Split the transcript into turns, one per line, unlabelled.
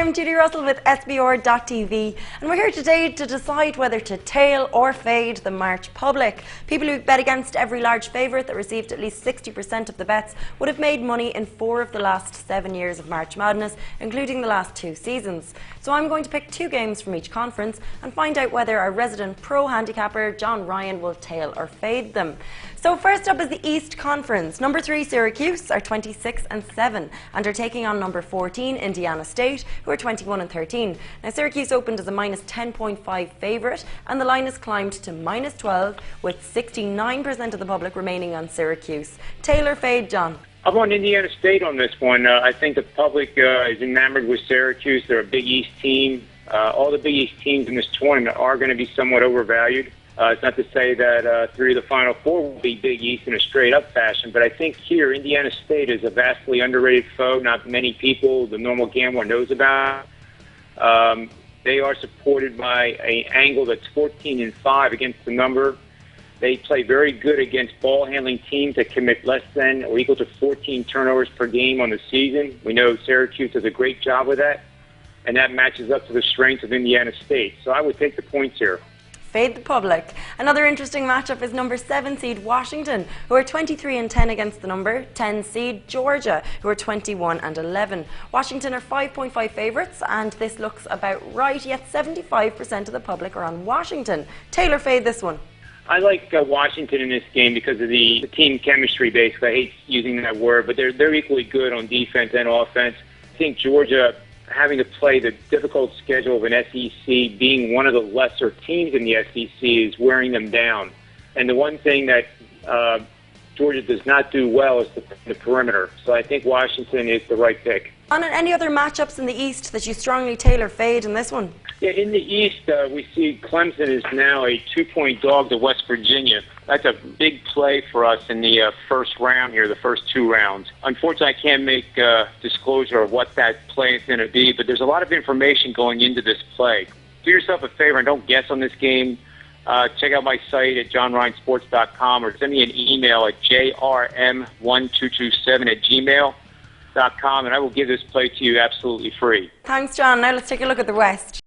I'm Judy Russell with SBR.TV, and we're here today to decide whether to tail or fade the March public. People who bet against every large favourite that received at least 60% of the bets would have made money in 4 of the last 7 years of March Madness, including the last 2 seasons. So I'm going to pick 2 games from each conference and find out whether our resident pro handicapper John Ryan will tail or fade them. So first up is the East Conference. Number 3 Syracuse are 26-7 and are taking on number 14 Indiana State, who are 21-13. Now Syracuse opened as a minus 10.5 favourite, and the line has climbed to minus 12, with 69% of the public remaining on Syracuse. Tail or fade, John?
I'm on Indiana State on this one. I think the public is enamored with Syracuse. They're a Big East team. All the Big East teams in this tournament are going to be somewhat overvalued. It's not to say that 3 of the Final 4 will be Big East in a straight-up fashion, but I think here Indiana State is a vastly underrated foe. Not many people, the normal gambler, knows about. They are supported by an angle that's 14-5 against the number. They play very good against ball-handling teams that commit less than or equal to 14 turnovers per game on the season. We know Syracuse does a great job with that, and that matches up to the strength of Indiana State. So I would take the points here.
Fade the public. Another interesting matchup is number 7 seed Washington, who are 23-10 against the number 10 seed Georgia, who are 21-11. Washington are 5.5 favourites, and this looks about right, yet 75% of the public are on Washington. Tail or fade this one?
I like Washington in this game because of the team chemistry, basically. I hate using that word, but they're equally good on defense and offense. I think Georgia, having to play the difficult schedule of an SEC, being one of the lesser teams in the SEC, is wearing them down. And the one thing that Georgia does not do well is the perimeter. So I think Washington is the right pick.
On any other matchups in the East that you strongly tail or fade in this one?
Yeah, in the East, we see Clemson is now a 2-point dog to West Virginia. That's a big play for us in the first round here, the first 2 rounds. Unfortunately, I can't make disclosure of what that play is going to be, but there's a lot of information going into this play. Do yourself a favor and don't guess on this game. Check out my site at johnryansports.com or send me an email at jrm1227@gmail.com, and I will give this play to you absolutely free.
Thanks, John. Now let's take a look at the West.